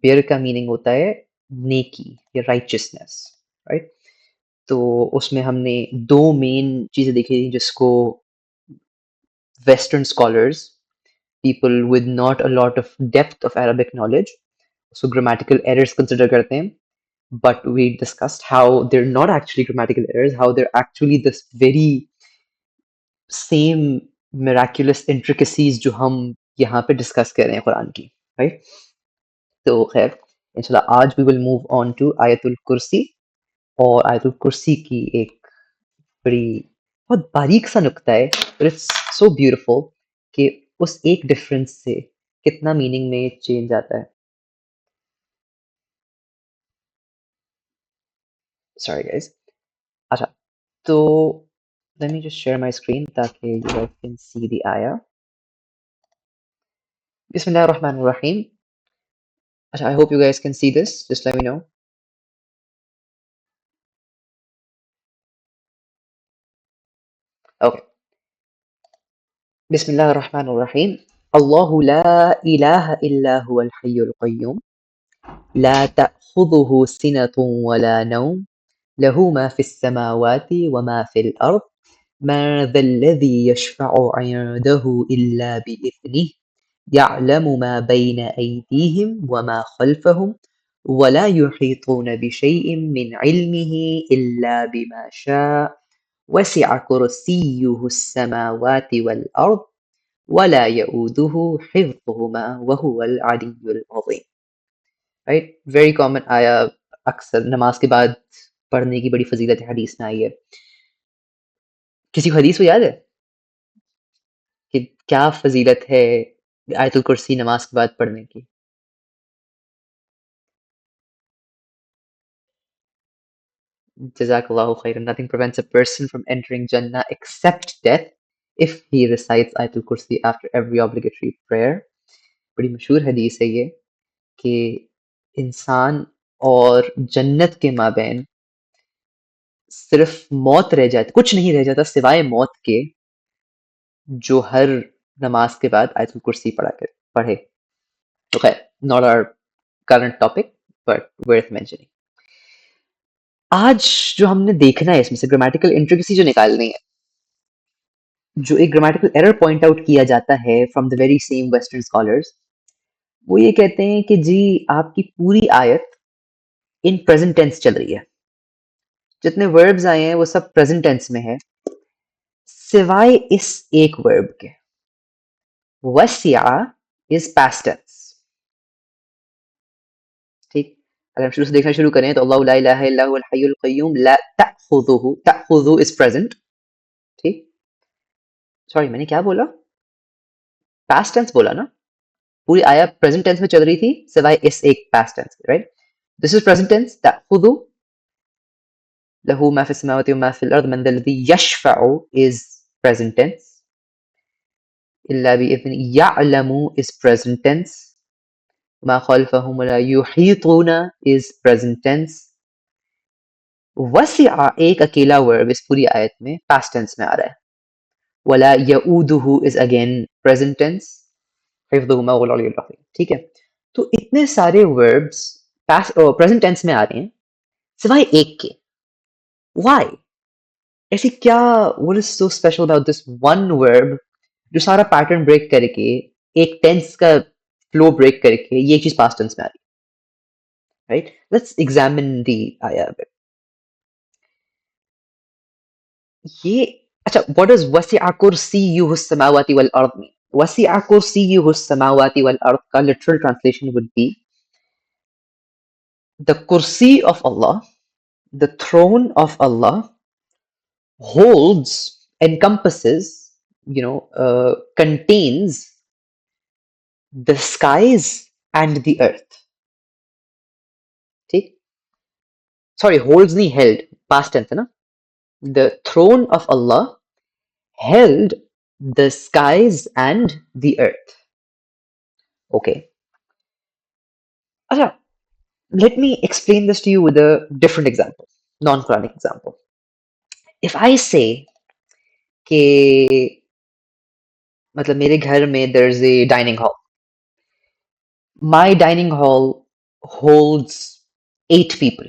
بر کا میننگ ہوتا ہے نیکی یا رائچسنس، رائٹ؟ تو اس میں ہم نے دو مین چیزیں دیکھی تھیں جس کو western scholars, people with not a lot of depth of Arabic knowledge, اس کو گرامیٹیکل ایررز کنسیڈر کرتے ہیں. But we discussed how they're not actually grammatical errors, how they're actually this very same miraculous intricacies جو ہم یہاں پہ discuss کر رہے ہیں قرآن کی، رائٹ؟ تو خیر انشاءاللہ آج we will move on to آیت الکرسی، اور آیت الکرسی کی ایک بڑی بہت باریک سا نقطہ ہے، but it's so beautiful کہ اس ایک ڈفرینس سے کتنا میننگ میں چینج آتا ہے. Sorry guys. اچھا تو let me just share my screen تاکہ you guys can see the ayah. بسم اللہ الرحمن الرحیم. اچھا I hope you guys can see this. Just let me know. Okay. بسم اللہ الرحمن الرحیم. اللہ لا الہ الا هو الحی القیوم لا تأخذه سنة ولا نوم له ما في السماوات وما في الأرض ما ذا الذي يشفع عنده إلا بإذنه يعلم ما بين أيديهم وما خلفهم ولا يحيطون بشيء من علمه إلا بما شاء وسع كرسيه السماوات والأرض ولا يؤوده حفظهما وهو العلي العظيم. Right? Very common آیا اکثر نماز کے بعد پڑھنے کی بڑی فضیلت حدیث میں آئی ہے. کسی کو حدیث کو یاد ہے کہ کیا فضیلت ہے آیت الکرسی نماز کے بعد پڑھنے کی؟ جزاک اللہ خیر. Nothing prevents a person from entering Jannah except death if he recites آیت الکرسی after every obligatory prayer. بڑی مشہور حدیث ہے یہ کہ انسان اور جنت کے مابین صرف موت رہ جاتی، کچھ نہیں رہ جاتا سوائے موت کے، جو ہر نماز کے بعد آیت الکرسی پڑھے. تو خیر not our current topic but worth mentioning. آج جو ہم نے دیکھنا ہے اس میں سے گرامیٹیکل انٹریکسی جو نکالنی ہے، جو ایک گرامیٹیکل ایرر پوائنٹ آؤٹ کیا جاتا ہے from the very same western scholars, وہ یہ کہتے ہیں کہ جی آپ کی پوری آیت ان پریزنٹ ٹینس چل رہی ہے، جتنے وربز آئے ہیں وہ سب پریزنٹ ٹینس میں ہے سوائے اس ایک ورب کے. وسع از پاسٹ ٹینس. ٹھیک، اگر ہم شروع سے دیکھنا شروع کریں تو اللہ لا الہ الا هو الحی القیوم لا تأخذہ، تأخذہ از پریزنٹ. ٹھیک، سوری میں نے کیا بولا؟ پاسٹ ٹینس بولا نا. پوری آیا پریزنٹ ٹینس میں چل رہی تھی سوائے اس ایک پاسٹ ٹینس کے، right? This is present tense. تأخذ له ما في السماوات وما في الارض من ذا الذي يشفع is present tense. الا باذن يعلم is present tense. ما خلفهم ولا يحيطون is present tense. وسع ایک اکیلا ورب اس پوری آیت میں پاسٹ ٹینس میں آ رہا ہے. ولا يؤوده is again present tense. حفظهما هو العلی العظیم. ٹھیک ہے، تو اتنے سارے وربس پریزنٹ ٹینس میں آ رہے ہیں سوائے ایک کے. وائی؟ ایسی کیا what is so special about this one verb جو سارا پیٹرن بریک کر کے ایک ٹینس کا فلو بریک کر کے یہ چیز پاسٹ ٹینس میں آ رہی ہے، رائٹ؟ لیٹس ایگزامن دی آیا. یہ اچھا what does وسع کرسیہ السماوات والارض mean؟ وسع کرسیہ السماوات والارض کا literal translation would be the kursi of Allah, the throne of Allah holds, encompasses, contains the skies and the earth. ٹھیک، sorry holds نہیں held, past tense ہے نا. The throne of Allah held the skies and the earth. Okay. اچھا let me explain this to you with a different example, non-Quranic example. If I say کہ مطلب میرے گھر میں there's a dining hall. My dining hall holds 8 people.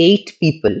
8 people,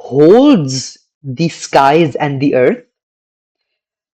holds the skies and the earth,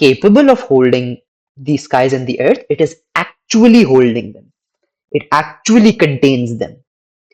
capable of holding the skies and the earth, it is actually holding them, it actually contains them.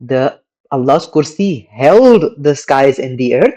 the Allah's kursi held the skies and the earth,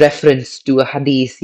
reference to a hadith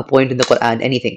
a point in the Quran, anything?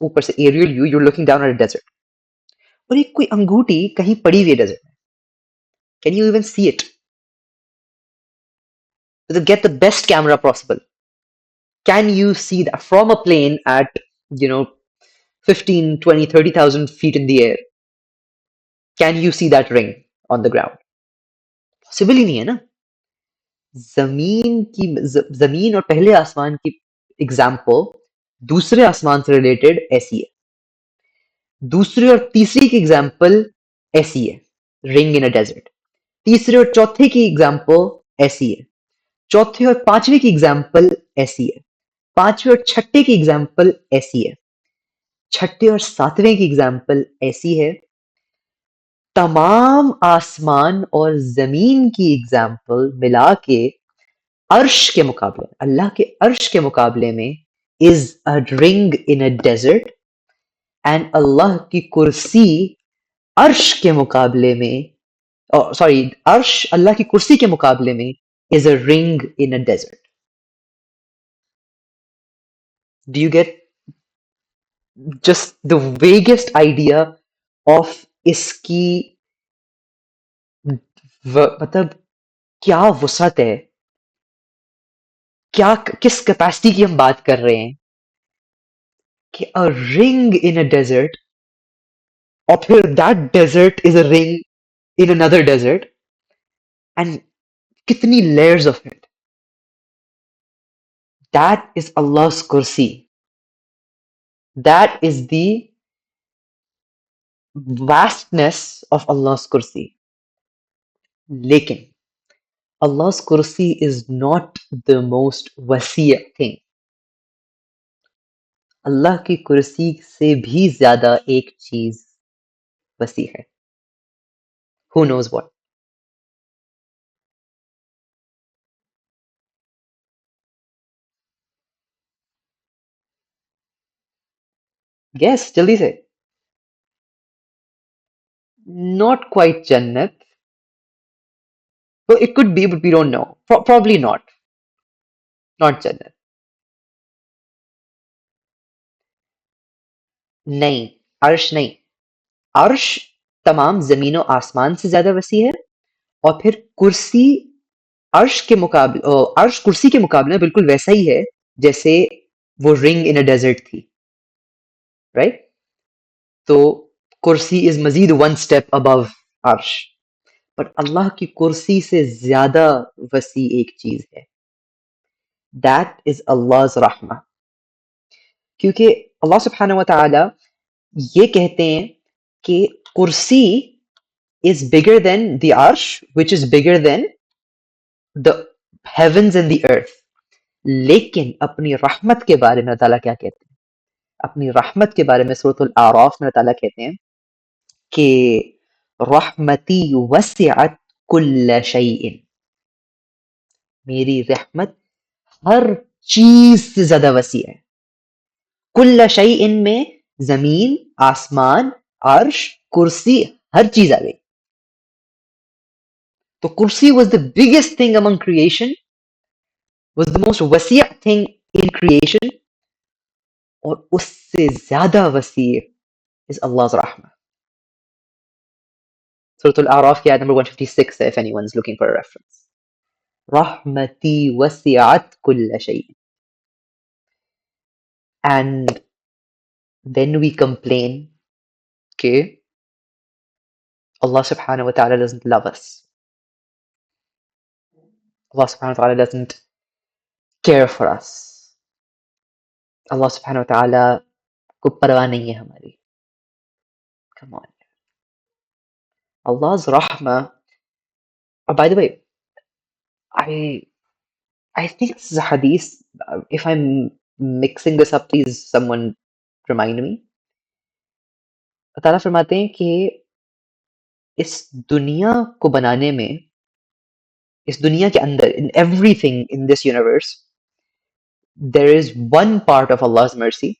اوپر سے aerial view, you're looking down at a desert. اور ایک کوئی انگوٹھی کہیں پڑی ہوئی ہے desert میں. Can you even see it? To get the best camera possible. Can you see that from a plane at, 15, 20, 30,000 feet in the air? Can you see that ring on the ground? Possible ہی نہیں ہے نا. زمین اور پہلے آسمان کی example دوسرے آسمان سے ریلیٹڈ ایسی ہے. دوسری اور تیسری کی ایگزامپل ایسی ہے, رنگ ان اے ڈیزرٹ. تیسرے اور چوتھے کی ایگزامپل ایسی ہے. چوتھے اور پانچویں کی ایگزامپل ایسی ہے. پانچویں اور چھٹے کی ایگزامپل ایسی ہے. چھٹے اور ساتویں کی ایگزامپل ایسی ہے. تمام آسمان اور زمین کی ایگزامپل ملا کے عرش کے مقابلے, اللہ کے عرش کے مقابلے میں is a ring in a desert, and اللہ کی کرسی عرش کے مقابلے میں, سوری, عرش اللہ کی کرسی کے مقابلے میں is a ring in a desert. Do you get just the vaguest idea of اس کی مطلب کیا وسعت ہے, کیا کس کیپیسٹی کی ہم بات کر رہے ہیں کہ a ring in a desert, اور پھر that desert is a ring in another desert, and کتنی layers of it. That is Allah's kursi. That is the vastness of Allah's kursi. لیکن Allah's kursi is not the most wasi' thing. اللہ کی کرسی سے بھی زیادہ ایک چیز وسیع ہے. Who knows what? Guess, جلدی سے. Not quite Jannat. Well, it could be, but we don't know. Probably not. Not Jannat. نہیں, عرش نہیں. عرش تمام زمین و آسمان سے زیادہ وسیع ہے, اور پھر کرسی عرش کے مقابلے, عرش کرسی کے مقابلے میں بالکل ویسا ہی ہے جیسے وہ رنگ ان اے ڈیزرٹ تھی, رائٹ؟ تو کرسی از مزید ون اسٹیپ ابو عرش, بٹ اللہ کی کرسی سے زیادہ وسیع ایک چیز ہے. دیٹ از Allah's رحمہ. کیونکہ اللہ سبحانہ و تعالی یہ کہتے ہیں کہ کرسی is bigger than the arsh, which is bigger than the heavens and the earth. لیکن اپنی رحمت کے بارے میں اللہ تعالیٰ کیا کہتے ہیں؟ اپنی رحمت کے بارے میں سورۃ الاعراف میں اللہ تعالیٰ کہتے ہیں کہ رحمتی وسعت کل شیء, میری رحمت ہر چیز سے زیادہ وسیع ہے. کل شیء میں زمین, آسمان, عرش, کرسی, ہر چیز آ گئی. تو کرسی was the biggest thing among creation, was the most وسیع thing in creation, اور اس سے زیادہ وسیع is Allah's رحمہ. سورۃ الاعراف کی آیت نمبر 156 ہے, if anyone's looking for a reference. رحمتی وسعت کل شیء. And then we complain کہ Allah subhanahu wa ta'ala doesn't love us. Allah subhanahu wa ta'ala doesn't care for us. Allah subhanahu wa ta'ala کو پرواہ نہیں ہے ہماری. Come on. Allah's rahmah. By the way, I think this is a hadith. If I'm mixing this up, please someone remind me. اللہ تعالیٰ فرماتے ہیں کہ اس دنیا کو بنانے میں, اس دنیا کے اندر, in everything in this universe, there is one part of Allah's mercy,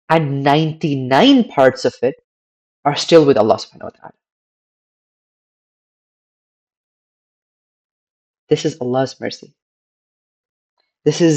and 99 parts of it are still with Allah subhanahu wa ta'ala. This is Allah's mercy. This is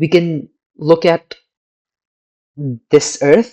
We can look at this earth,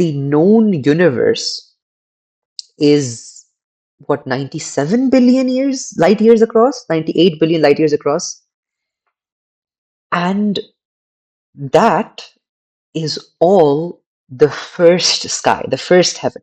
The known universe is what, 97 billion years light years across, 98 billion light years across, and that is all the first sky, the first heaven.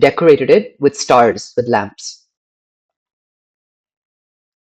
decorated it with stars, with lamps.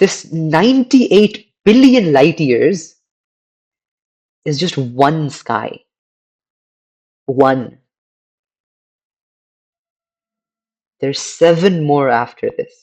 this 98 billion light years is just one sky. One. There's 7 more after this.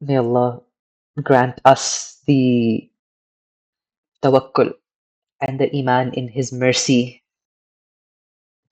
may Allah grant us the tawakkul and the iman in his mercy,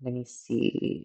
let me see.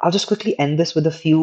I'll just quickly end this with a few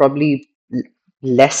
probably less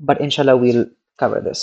but inshallah we'll cover this.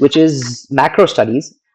which is macro studies.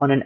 on an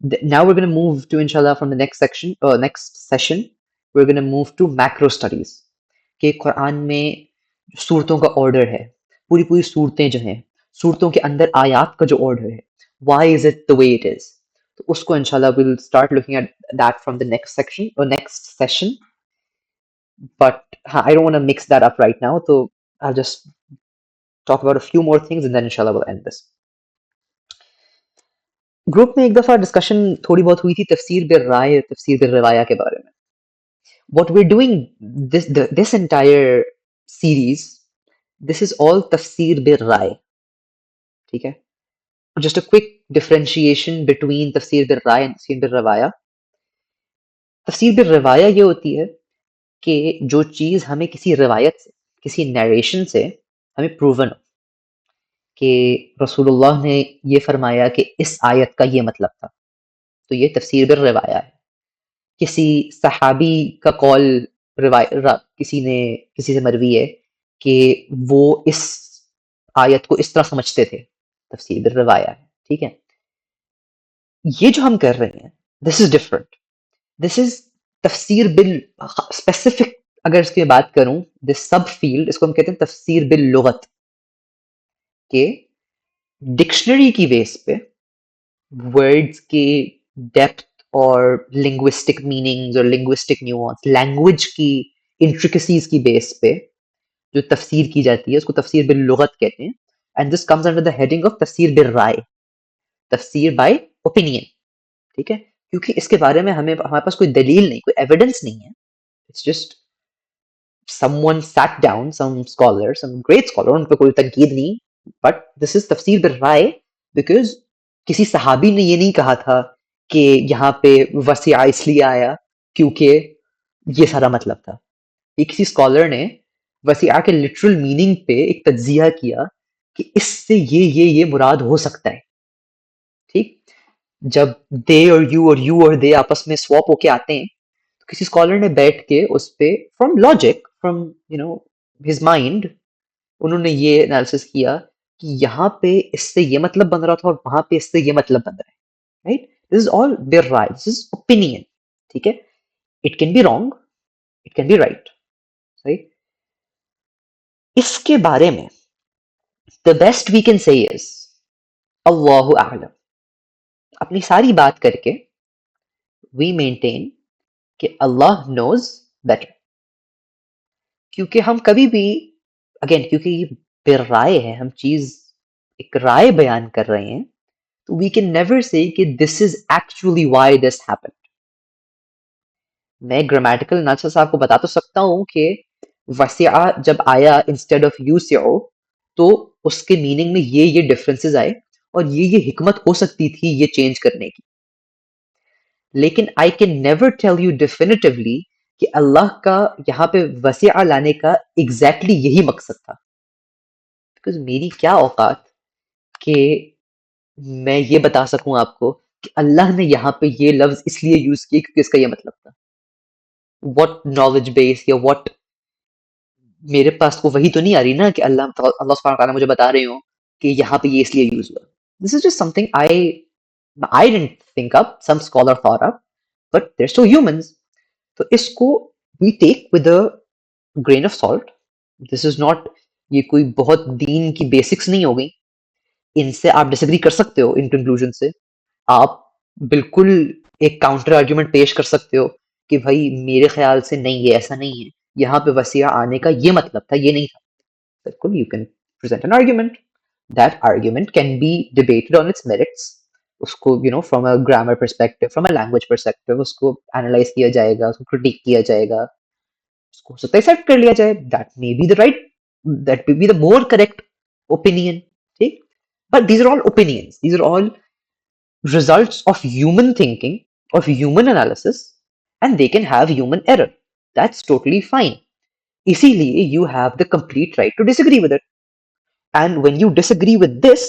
Now we're going to move to, inshallah, from the next session, we're going to move to macro studies. کہ قرآن میں صورتوں کا order ہے، پوری پوری صورتیں جو ہیں، صورتوں کے اندر آیات کا جو آرڈر ہے، why is it the way it is. تو اس کو انشاءاللہ we'll start looking at that from the next section or next session. But I don't want to mix that up right now, so I'll just talk about a few more things and then inshallah we'll end this. Group میں ایک دفعہ discussion تھوڑی بہت ہوئی تھی تفسیر بالرائے، تفسیر بالروایہ کے بارے میں. What we're doing this entire series, this is all tafsir بالرائے. ٹھیک ہے. Just a quick differentiation between تفسیر بالرائے and تفسیر بالروایہ. تفسیر بالروایہ یہ ہوتی ہے کہ جو چیز ہمیں کسی روایت سے، کسی نیریشن سے ہمیں پروون ہو کہ رسول اللہ نے یہ فرمایا کہ اس آیت کا یہ مطلب تھا، تو یہ تفسیر بالروایہ ہے. کسی صحابی کا قول کسی سے مروی ہے کہ وہ اس آیت کو اس طرح سمجھتے تھے، تفسیر بالروایہ ہے. ٹھیک ہے. یہ جو ہم کر رہے ہیں دس از ڈفرنٹ. دس از تفسیر اسپیسیفک. اگر اس کی بات کروں دس سب فیلڈ، اس کو ہم کہتے ہیں تفسیر باللغت، کہ ڈکشنری کی بیس پہ ورڈز کی ڈیپتھ اور لنگوسٹک میننگز اور لنگوسٹک نیوانس، لینگویج کی انٹریکسیز کی بیس پہ جو تفسیر کی جاتی ہے اس کو تفسیر باللغت کہتے ہیں. And this comes under the heading of تفسیر بالرائے، تفسیر بائی اوپینین. ٹھیک ہے. کیونکہ اس کے بارے میں ہمارے پاس کوئی دلیل نہیں، کوئی ایویڈنس نہیں ہے. It's just someone sat down, some scholar, some great scholar, ان پہ کوئی تنقید نہیں، but this is تفسیر بالرائے because کسی صحابی نے یہ نہیں کہا تھا کہ یہاں پہ وسیع اس لیے آیا کیونکہ یہ سارا مطلب تھا. یہ کسی اسکالر نے وسیع کے لٹرل میننگ پہ ایک تجزیہ کیا کہ اس سے یہ مراد ہو سکتا ہے. ٹھیک. جب دے اور یو اور دے آپس میں سواپ ہو کے آتے ہیں تو کسی اسکالر نے بیٹھ کے اس پہ from logic, from his mind, انہوں نے یہ انالیسس کیا کہ یہاں پہ اس سے یہ مطلب بن رہا تھا اور وہاں پہ اس سے یہ مطلب بن رہا ہے. رائٹ. دس از آل بالرائے، دس از اوپینین. ٹھیک ہے. It can be wrong, it can be right. صحیح. اس کے بارے میں the best we can say is اللہ اعلم. اپنی ساری بات کر کے we maintain کہ اللہ knows better. کیونکہ ہم کبھی بھی اگین، کیونکہ یہ بالرائے ہے، ہم چیز ایک رائے بیان کر رہے ہیں، تو we can never say کہ this is actually why this happened. میں گرامیٹیکل انالیسس آپ کو بتا تو سکتا ہوں کہ وسیع جب آیا انسٹیڈ آف یوسعو تو اس کے میننگ میں یہ ڈفرینسز آئے اور یہ حکمت ہو سکتی تھی یہ چینج کرنے کی. لیکن I can never tell you definitively کہ اللہ کا یہاں پہ وسیع لانے کا ایگزیکٹلی یہی مقصد تھا. بیکاز میری کیا اوقات کہ میں یہ بتا سکوں آپ کو کہ اللہ نے یہاں پہ یہ لفظ اس لیے یوز کیا کیونکہ اس کا یہ مطلب تھا. واٹ نالج بیس یا واٹ، میرے پاس کو وہی تو نہیں آ رہی نا کہ اللہ سبحانہ وتعالیٰ مجھے بتا رہے ہوں کہ یہاں پہ یہ اس لیے یوز ہوا. This is just something I didn't think up, some scholar thought up, but they're still humans. تو اس کو we take with a grain of salt. This is not، یہ کوئی بہت دین کی بیسکس نہیں ہو گئی. ان سے آپ ڈس ایگری کر سکتے ہو، ان کنکلوژن سے آپ بالکل ایک کاؤنٹر آرگیومنٹ پیش کر سکتے ہو کہ بھائی میرے خیال سے نہیں، یہ ایسا نہیں ہے، یہاں پہ وسیع آنے کا یہ مطلب تھا، یہ نہیں تھا. بالکل you can present an argument. That argument can be debated on its merits. اس کو from a grammar perspective, from a language perspective اس کو اینالائز کیا جائے گا، اس کو کرٹیک کیا جائے گا، اس کو ایکسیپٹ کر لیا جائے. That may be the right، that may be the more correct opinion. ٹھیک. But these are all opinions. These are all results of human thinking, of human analysis, and they can have human error. That's totally fine. اسی لیے you have the complete right to disagree with it. And when you disagree with this,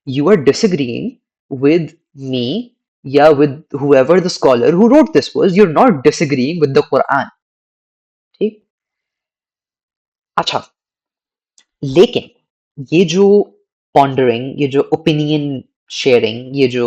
you are disagreeing with me, yeah, with whoever the scholar who wrote this was. You're not disagreeing with the Quran. ٹھیک. اچھا. لیکن یہ جو pondering, یہ جو opinion sharing, یہ جو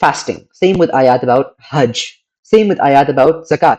fasting, same with ayat about hajj, same with ayat about zakat,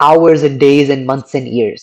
hours and days and months and years.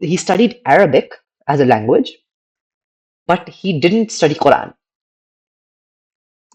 he studied Arabic as a language, but he didn't study Quran.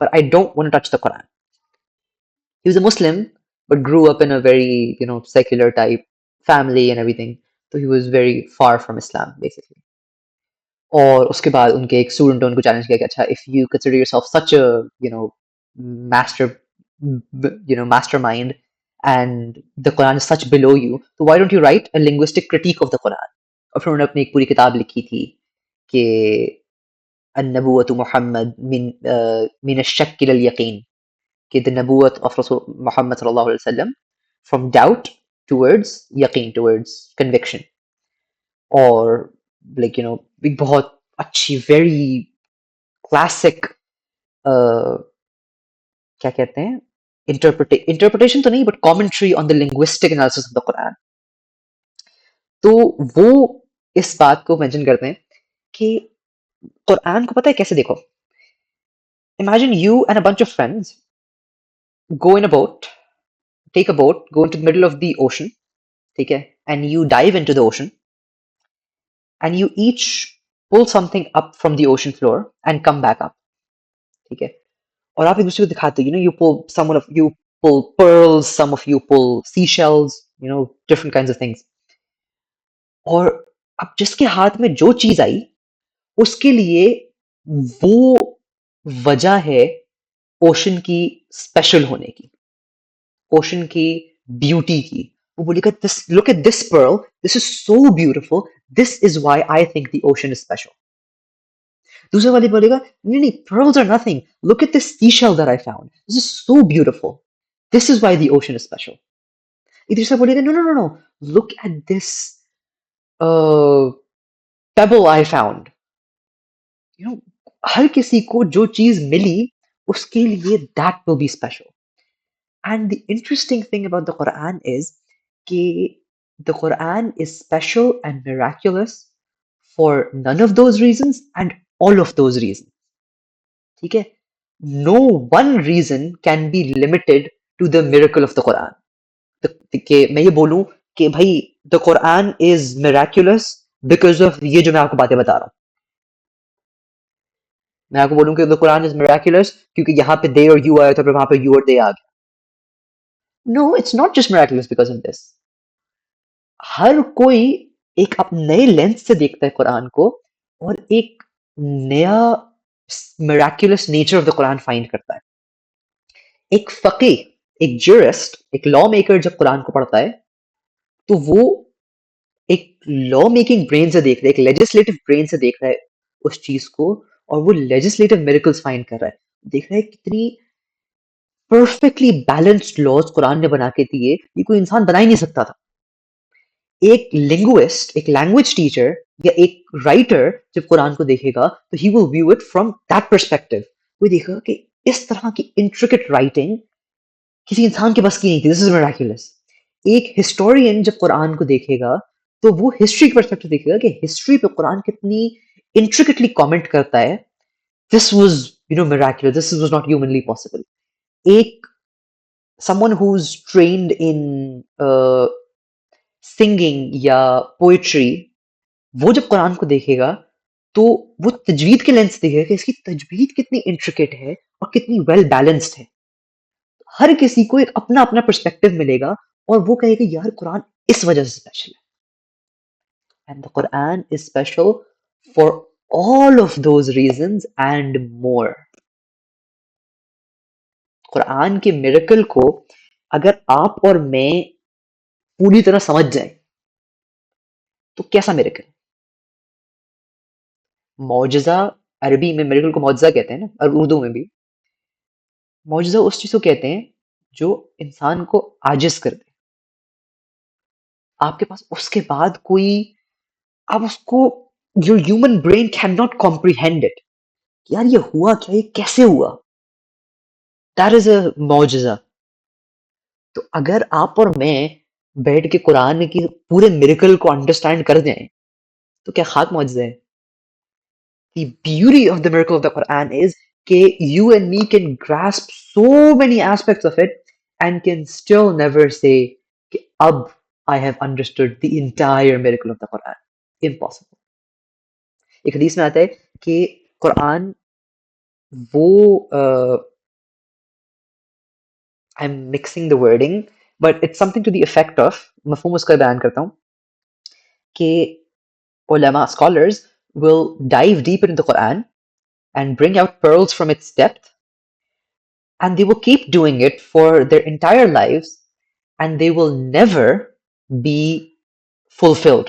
but I don't want to touch the Quran. He was a Muslim, but grew up in a very, secular type family and everything. So he was very far from Islam, basically. اور اس کے بعد ان کے ایک student نے ان کو challenge کیا کہ اچھا if you consider yourself such you know master mastermind and the Quran is such below you تو why don't you write a linguistic critique of the Quran. اور پھر انہوں نے اپنی ایک پوری کتاب لکھی تھی کہ النبوۃ محمد من الشک الى الیقین, کہ the نبوت of رسول محمد صلی اللہ علیہ وسلم from doubt towards یقین, towards conviction. اور like ایک بہت اچھی ویری کلاسک کیا کہتے ہیں انٹرپریٹیشن تو نہیں but commentary on the linguistic analysis of the Quran. تو وہ اس بات کو مینشن کرتے ہیں کہ قرآن کو پتہ ہے کیسے دیکھو. Imagine you and a bunch of friends go in a boat, take a boat, go into the middle of the ocean, ٹھیک ہے, and you dive into the ocean and you each pull something up from the ocean floor and come back up, ٹھیک ہے, اور آپ ایک دوسرے کو دکھاتے ہو, you pull someone of you pull pearls, some of you pull seashells, different kinds of things. اور اب جس کے ہاتھ میں جو چیز آئی اس کے لیے وہ وجہ ہے اوشن کی اسپیشل ہونے کی, اوشن کی بیوٹی کی. وہ بولے گا this look at this pearl, this is so beautiful, this is why I think the ocean is special. دوسرے والے بولے گا نہیں, pearls are nothing, look at this seashell that I found, this is so beautiful, this is why the ocean is special. تیسرا بولے گا no, look at this pebble I found. ہر کسی کو جو چیز ملی اس کے لیے that will be special. And the interesting thing about the Quran is کہ the Quran is special and miraculous for none of those reasons and all of those reasons. ٹھیک ہے, no one reason can be limited to the miracle of the Quran. کہ میں یہ بولوں کہ بھائی the Quran is miraculous because of یہ جو میں آپ کو باتیں بتا رہا ہوں. میں آپ کو بولوں کہ the Quran is miraculous کیونکہ یہاں پہ they اور you آیا تھا, پھر وہاں پہ you اور they آ گیا. No, it's not just miraculous because of this. ہر کوئی ایک نئے لینس سے دیکھتا ہے قرآن کو اور ایک نیا miraculous nature of the Quran find کرتا ہے. ایک فقیہ, ایک جورسٹ, ایک لا میکر جب قرآن کو پڑھتا ہے تو وہ ایک لا میکنگ برین سے دیکھ رہا ہے, ایک لیجسلیٹو برین سے دیکھ رہا ہے اس چیز کو, اور وہ لیجسلیٹو میریکلز فائنڈ کر رہا ہے, دیکھ رہا ہے کتنی پرفیکٹلی بیلنسڈ لاز قرآن نے بنا کے دیے, یہ کوئی انسان بنا ہی نہیں سکتا تھا. ایک لنگوسٹ, ایک لینگویج ٹیچر یا ایک رائٹر جب قرآن کو دیکھے گا تو he will view it from that perspective. وہ دیکھے گا کہ اس طرح کی انٹریکٹ رائٹنگ کسی انسان کے بس کی نہیں تھی, دس از میراکولس. ایک ہسٹورین جب قرآن کو دیکھے گا تو وہ ہسٹری کے پرسپیکٹو دیکھے گا کہ ہسٹری پہ قرآن کتنی انٹریکٹلی کامنٹ کرتا ہے. This was miraculous, this was not humanly possible. ایک someone who's trained in singing یا poetry, وہ جب قرآن کو دیکھے گا تو وہ تجوید کے لینس دیکھے گا کہ اس کی تجوید کتنی انٹریکیٹ ہے اور کتنی ویل بیلنسڈ ہے. ہر کسی کو ایک اپنا اپنا پرسپیکٹو ملے گا اور وہ کہے گا یار قرآن اس وجہ سے اسپیشل ہے. And the Quran is special for all of those reasons and more. قرآن کے میریکل کو اگر آپ اور میں پوری طرح سمجھ جائیں تو کیسا میریکل. معجزہ عربی میں میریکل کو معجزہ کہتے ہیں نا, اور اردو میں بھی. معجزہ اس چیز کو کہتے ہیں جو انسان کو عاجز کر دے. آپ کے پاس اس کے بعد کوئی, آپ اس کو your human brain cannot comprehend it. یار یہ ہوا کیا, یہ کیسے ہوا, that is a معجزہ. تو اگر آپ اور میں بیٹھ کے قرآن کی پورے میریکل کو انڈرسٹینڈ کر دیں تو کیا خاک معجزہ ہے. The beauty of the miracle of the Quran is that you and me can grasp so many aspects of it and can still never say ab I have understood the entire miracle of the Quran. Impossible. ایک حدیث میں آتا ہے کہ قرآن وہ I'm mixing the wording but it's something to the effect of, مفہوم اس کا بیان کرتا ہوں کہ علماء scholars will dive deeper into the Quran and bring out pearls from its depth, and they will keep doing it for their entire lives, and they will never be fulfilled.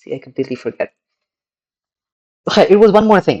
See, I completely forget. It was one more thing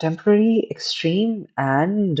temporary, extreme and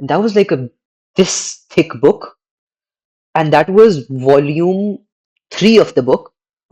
That was like this thick book, and that was volume 3 of the book.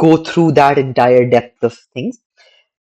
go through that entire depth of things.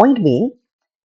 point being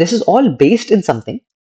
this is all based in something.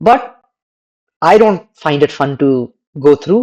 but I don't find it fun to go through,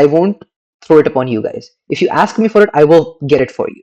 I won't throw it upon you guys. If you ask me for it, I will get it for you.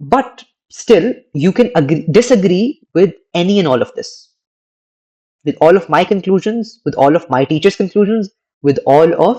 But still, you can disagree with any and all of this. With all of my conclusions, with all of my teachers' conclusions, with all of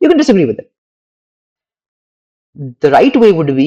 you can disagree with it. The right way would be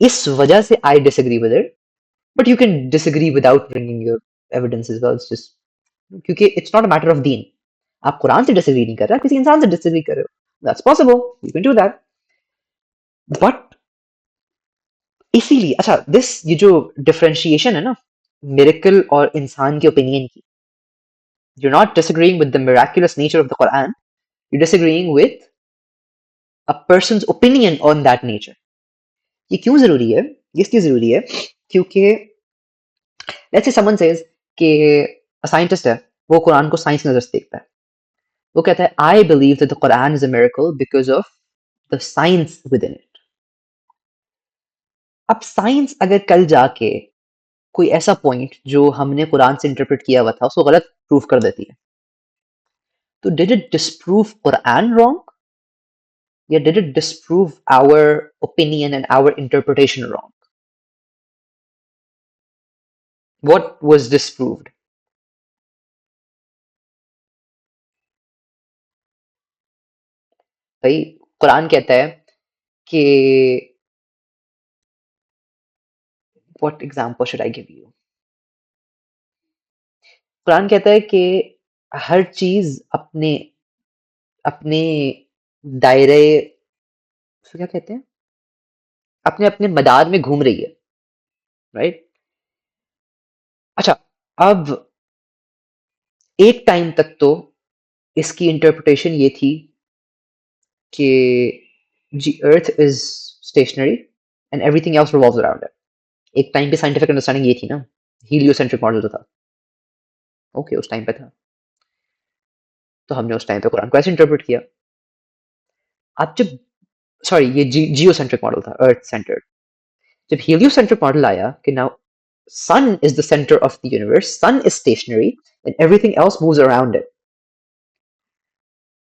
اس وجہ سے I disagree with it, but you can disagree without bringing your evidence as well. It's just کیونکہ it's not a matter of deen. آپ قرآن سے disagree نہیں کر رہے، آپ کسی انسان سے ڈسگری کر رہے ہو. That's possible. You can do that. But اسی لیے اچھا یہ جو ڈفرینشیشن ہے نا میریکل اور انسان کے اوپینین کی، you're not disagreeing with the miraculous nature of the Quran, you're disagreeing with a person's opinion on that nature. یہ کیوں ضروری ہے؟ اس لیے ضروری ہے کیونکہ let's say someone says کہ سائنٹسٹ ہے، وہ قرآن کو سائنس نظر سے دیکھتا ہے، وہ کہتا ہے I believe that the Quran is a miracle because of the science within it. اب سائنس اگر کل جا کے کوئی ایسا پوائنٹ جو ہم نے قرآن سے انٹرپریٹ کیا ہوا تھا اس کو غلط پروف کر دیتی ہے، تو ڈڈ اٹ ڈسپروف قرآن رانگ یا did it disprove our opinion and our interpretation wrong? What was disproved? بھائی قرآن کہتا ہے کہ what example should I give you؟ قرآن کہتا ہے کہ ہر چیز اپنے اپنے دائرے کیا کہتے ہیں، اپنے اپنے مدار میں گھوم رہی ہے، رائٹ؟ اچھا اب ایک ٹائم تک تو اس کی انٹرپریٹیشن یہ تھی کہ جی earth is stationary and everything else revolves around it. ایک ٹائم پہ سائنٹیفک انڈرسٹینڈنگ یہ تھی نا، ہیلیو سینٹرک ماڈل جو تھا، اوکے اس ٹائم پہ تھا، تو ہم نے اس ٹائم پہ قرآن کو ایسے انٹرپریٹ کیا. اب جب سوری یہ جیو سینٹرک ماڈل تھا، ارتھ سینٹرڈ. جب ہیلیو سینٹرک ماڈل آیا کہ now sun is the center of the universe, sun is stationary and everything else moves around it.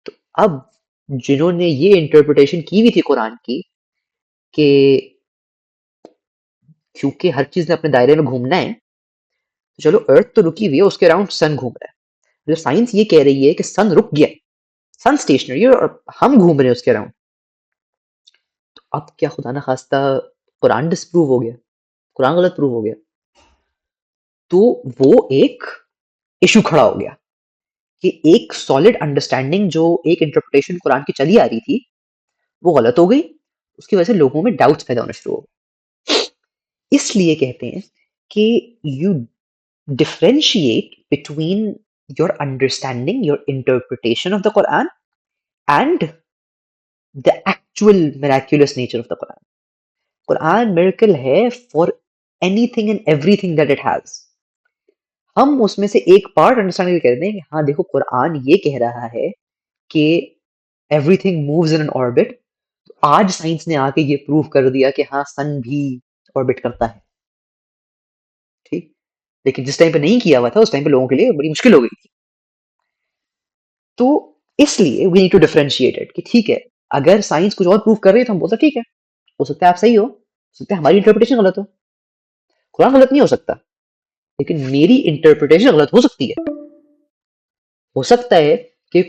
تو اب جنہوں نے یہ انٹرپریٹیشن کی ہوئی تھی قرآن کی کہ کیونکہ ہر چیز نے اپنے دائرے میں گھومنا ہے، چلو ارتھ تو رکی ہوئی ہے، اس کے اراؤنڈ سن گھوم رہا ہے. جو سائنس یہ کہہ رہی ہے کہ سن رک گیا، سن اسٹیشنری ہے اور ہم گھوم رہے ہیں اس کے اراؤنڈ، تو اب کیا خدا نخواستہ قرآن ڈسپروو ہو گیا، قرآن غلط پروو ہو گیا؟ تو وہ ایک ایشو کھڑا ہو گیا کہ ایک سالڈ انڈرسٹینڈنگ جو ایک انٹرپریٹیشن قرآن کی چلی آ رہی تھی وہ غلط ہو گئی. اس کی وجہ سے لوگوں میں ڈاؤٹس پیدا ہونا شروع ہو گئے. اس لیے کہتے ہیں کہ you differentiate between your understanding your interpretation of the Quran and the actual miraculous nature of the Quran. Quran miracle ہے for anything and everything that it has. ہم اس میں سے ایک پارٹ انڈرسٹینڈ کہتے ہیں کہ ہاں دیکھو قرآن یہ کہہ رہا ہے کہ every thing moves in orbit. آج سائنس نے آ کے یہ پروف کر دیا کہ ہاں سن بھی آربٹ کرتا ہے، ٹھیک، لیکن جس ٹائم پہ نہیں کیا ہوا تھا اس ٹائم پہ لوگوں کے لیے بڑی مشکل ہو گئی تھی. تو اس لیے we need to differentiate it کہ ٹھیک ہے اگر سائنس کچھ اور پروف کر رہی ہے تو ہم بولتے ٹھیک ہے، ہو سکتا ہے آپ صحیح ہو سکتا ہے ہماری انٹرپریٹیشن غلط ہو. قرآن غلط نہیں ہو سکتا لیکن میری انٹرپریٹیشن غلط ہو سکتی ہے. ہو سکتا ہے کہ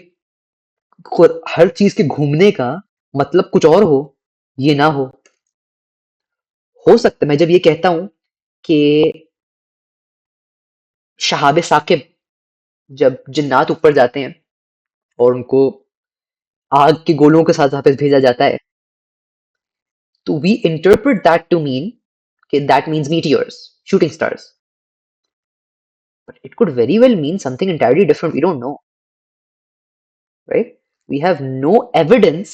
ہر چیز کے گھومنے کا مطلب کچھ اور ہو، یہ نہ ہو. ہو سکتا ہے میں جب یہ کہتا ہوں کہ شہاب ثاقب جب جنات اوپر جاتے ہیں اور ان کو آگ کے گولوں کے ساتھ واپس بھیجا جاتا ہے، تو we interpret that to mean کہ that means meteors, shooting stars. But it could very well mean something entirely different. We don't know, right? We have no evidence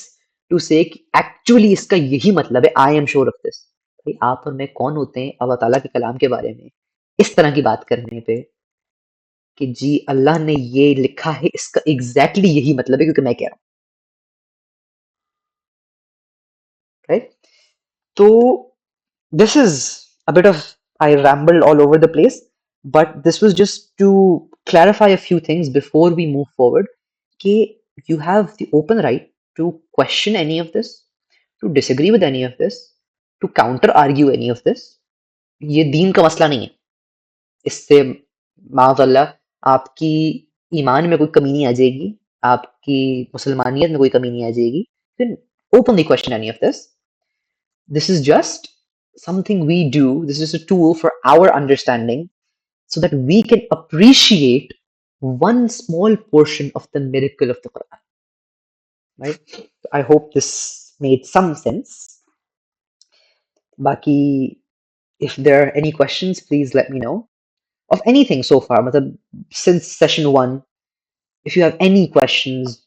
to say کہ actually اس کا یہی مطلب ہے. I am sure of this. آپ اور میں کون ہوتے ہیں اللہ تعالیٰ کے کلام کے بارے میں اس طرح کی بات کرنے پہ کہ جی اللہ نے یہ لکھا ہے اس کا ایگزیکٹلی یہی مطلب ہے کیونکہ میں کہہ رہا ہوں، رائٹ؟ تو دس از a bit of I rambled all over the place, but this was just to clarify a few things before we move forward. کہ you have the open right to question any of this, to disagree with any of this, to counter argue any of this. یہ دین کا مسئلہ نہیں ہے. اس سے معاذ اللہ آپ کی ایمان میں کوئی کمی نہیں آ جائے گی، آپ کی مسلمانیت میں کوئی کمی نہیں آ جائے گی. Then openly question any of this. This is just something we do. This is a tool for our understanding so that we can appreciate one small portion of the miracle of the Quran, right? I hope this made some sense. Baki, if there are any questions, please let me know. Of anything so far, matlab, since session one, if you have any questions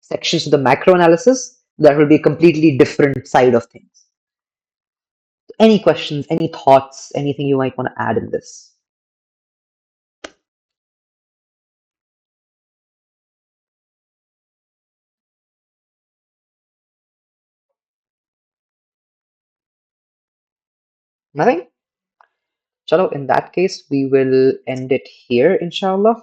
sections to the macro analysis, that will be a completely different side of things. Any questions, any thoughts, anything you might want to add in this? Nothing? Chalo, in that case, we will end it here, inshallah.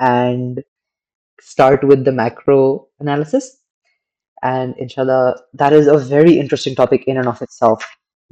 and start with the macro analysis. And inshallah, that is a very interesting topic in and of itself.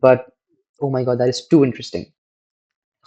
but oh my god, that is too interesting.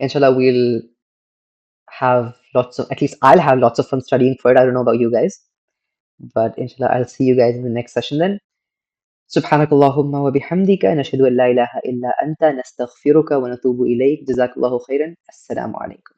inshallah, we'll have lots of, at least I'll have lots of fun studying for it. I don't know about you guys, but inshallah, I'll see you guys in the next session then. سبحانك اللهم وبحمدك نشهد أن لا إله إلا أنت نستغفرك ونتوب إليك جزاك الله خيرا السلام عليكم